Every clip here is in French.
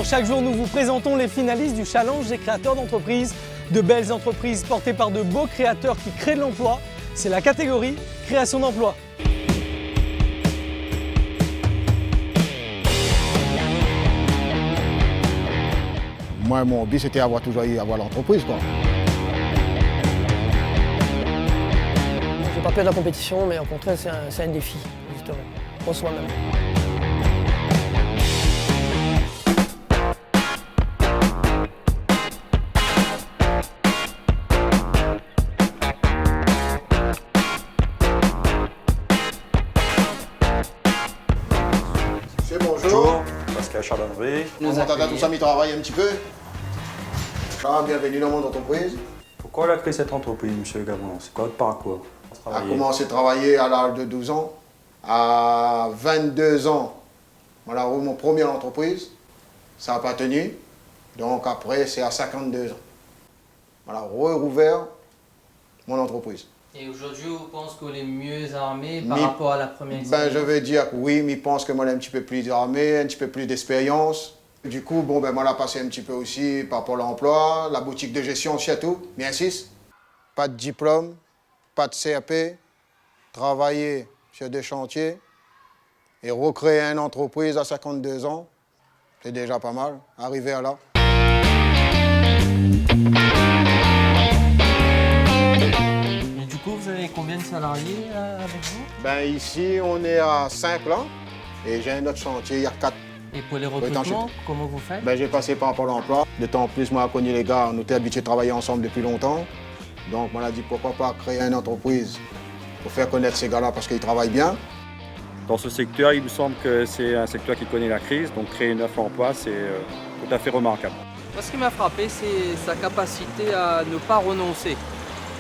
chaque jour nous vous présentons les finalistes du challenge des créateurs d'entreprises. De belles entreprises portées par de beaux créateurs qui créent de l'emploi. C'est la catégorie création d'emploi. Moi, mon but, c'était toujours avoir l'entreprise, quoi. J'ai pas peur de la compétition, mais au contraire, c'est un défi, justement, pour soi-même. Monsieur, bonjour. Pascal Chardonneret. On t'entend tous amis travailler un petit peu. Bienvenue dans mon entreprise. Pourquoi il a créé cette entreprise, M. Gabon? C'est quoi votre parcours? A commencé à travailler à l'âge de 12 ans. À 22 ans, voilà, mon première entreprise. Ça n'a pas tenu. Donc après, c'est à 52 ans. Voilà, rouvert mon entreprise. Et aujourd'hui, vous pensez que vous êtes mieux armé par rapport à la première expérience? Je veux dire que oui, mais je pense que moi, j'ai un petit peu plus armé, un petit peu plus d'expérience. Du coup, moi, j'ai passé un petit peu aussi par Pôle emploi, la boutique de gestion surtout, bien 6. Pas de diplôme, pas de CAP, travailler sur des chantiers et recréer une entreprise à 52 ans, c'est déjà pas mal, arriver à là. Vous avez combien de salariés avec vous? Ici, on est à 5 là, et j'ai un autre chantier, il y a 4. Et pour les recrutements, comment vous faites? J'ai passé par Pôle emploi. De temps en plus, moi, j'ai connu les gars, on était habitués de travailler ensemble depuis longtemps. Donc, on a dit pourquoi pas créer une entreprise pour faire connaître ces gars-là parce qu'ils travaillent bien. Dans ce secteur, il me semble que c'est un secteur qui connaît la crise, donc créer 9 emplois, c'est tout à fait remarquable. Moi, ce qui m'a frappé, c'est sa capacité à ne pas renoncer.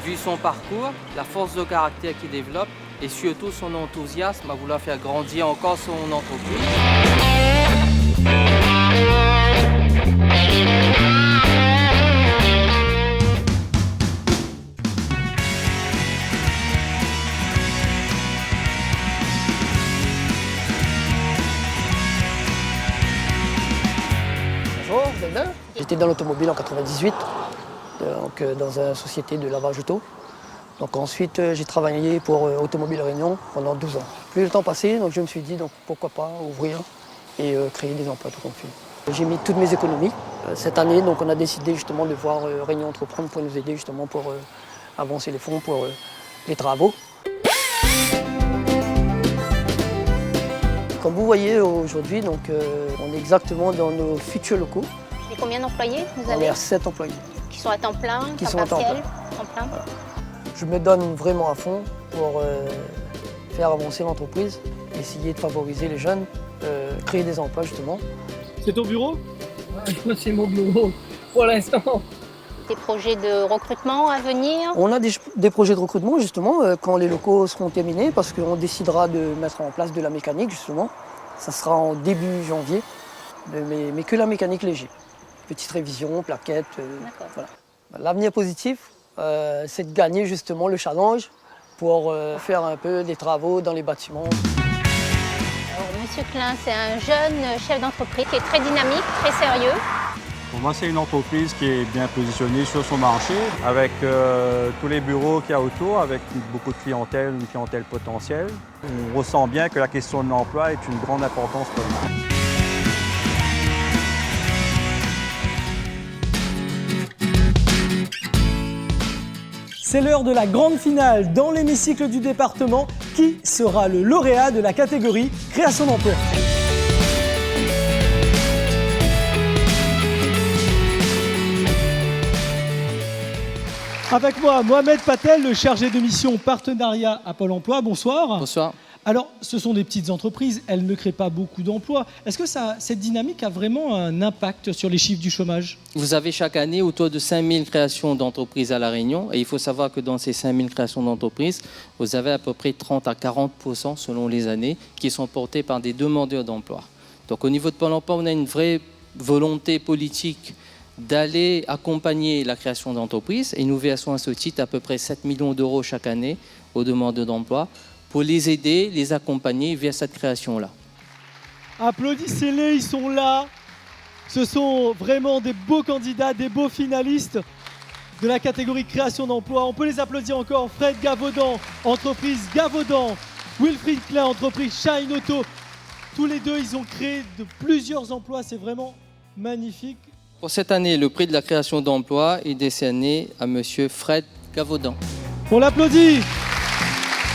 Vu son parcours, la force de caractère qu'il développe et surtout son enthousiasme à vouloir faire grandir encore son entreprise. Bonjour, vous allez bien? J'étais dans l'automobile en 98, donc, dans une société de lavage auto. Donc ensuite, j'ai travaillé pour Automobile Réunion pendant 12 ans. Plus le temps passait, donc je me suis dit donc, pourquoi pas ouvrir et créer des emplois tout compte fait. J'ai mis toutes mes économies. Cette année, donc, on a décidé justement de voir Réunion Entreprendre pour nous aider justement pour avancer les fonds pour les travaux. Comme vous voyez aujourd'hui, donc, on est exactement dans nos futurs locaux. Et combien d'employés vous On avez? est à 7 employés. Qui sont à temps plein, Qui temps sont à temps partiel, plein. temps plein. Voilà. Je me donne vraiment à fond pour faire avancer l'entreprise, essayer de favoriser les jeunes, créer des emplois justement. C'est ton bureau? C'est mon bureau pour l'instant. Des projets de recrutement à venir? On a des projets de recrutement justement quand les locaux seront terminés parce qu'on décidera de mettre en place de la mécanique justement. Ça sera en début janvier, mais que la mécanique léger. Petite révision, plaquettes, voilà. L'avenir positif, c'est de gagner justement le challenge pour faire un peu des travaux dans les bâtiments. Alors, Monsieur Klein, c'est un jeune chef d'entreprise qui est très dynamique, très sérieux. Pour moi, c'est une entreprise qui est bien positionnée sur son marché, avec tous les bureaux qu'il y a autour, avec beaucoup de clientèle, une clientèle potentielle. On ressent bien que la question de l'emploi est une grande importance pour nous. C'est l'heure de la grande finale dans l'hémicycle du département. Qui sera le lauréat de la catégorie création d'emploi? Avec moi, Mohamed Patel, le chargé de mission partenariat à Pôle emploi. Bonsoir. Bonsoir. Alors, ce sont des petites entreprises, elles ne créent pas beaucoup d'emplois. Est-ce que cette dynamique a vraiment un impact sur les chiffres du chômage? Vous avez chaque année autour de 5000 créations d'entreprises à La Réunion. Et il faut savoir que dans ces 5000 créations d'entreprises, vous avez à peu près 30 à 40% selon les années qui sont portées par des demandeurs d'emploi. Donc au niveau de Pôle emploi, on a une vraie volonté politique d'aller accompagner la création d'entreprises. Et nous versons à ce titre à peu près 7 millions d'euros chaque année aux demandeurs d'emploi pour les aider, les accompagner vers cette création-là. Applaudissez-les, ils sont là. Ce sont vraiment des beaux candidats, des beaux finalistes de la catégorie création d'emplois. On peut les applaudir encore. Fred Gavaudan, entreprise Gavaudan. Wilfried Klein, entreprise Shine Auto. Tous les deux, ils ont créé de plusieurs emplois. C'est vraiment magnifique. Pour cette année, le prix de la création d'emplois est décerné à monsieur Fred Gavaudan. On l'applaudit.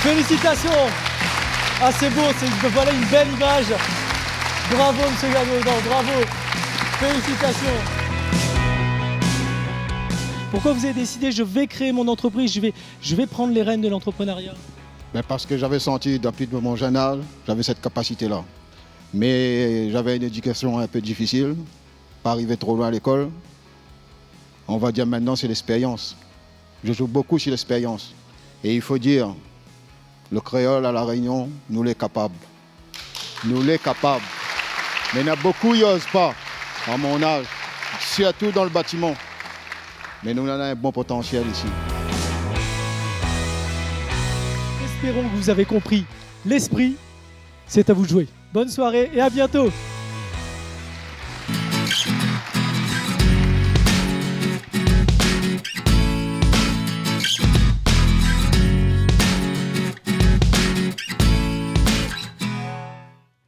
Félicitations. Ah, c'est beau, voilà une belle image. Bravo, monsieur Gavaudan, bravo. Félicitations. Pourquoi vous avez décidé, je vais créer mon entreprise, je vais prendre les rênes de l'entrepreneuriat? Parce que j'avais senti depuis de mon jeune âge, j'avais cette capacité-là. Mais j'avais une éducation un peu difficile, pas arrivé trop loin à l'école. On va dire maintenant c'est l'expérience. Je joue beaucoup sur l'expérience. Et il faut dire, le créole à La Réunion, nous l'est capable. Nous l'est capable. Mais il y en a beaucoup qui n'osent pas, à mon âge, surtout dans le bâtiment. Mais nous, on a un bon potentiel ici. Espérons que vous avez compris l'esprit. C'est à vous de jouer. Bonne soirée et à bientôt.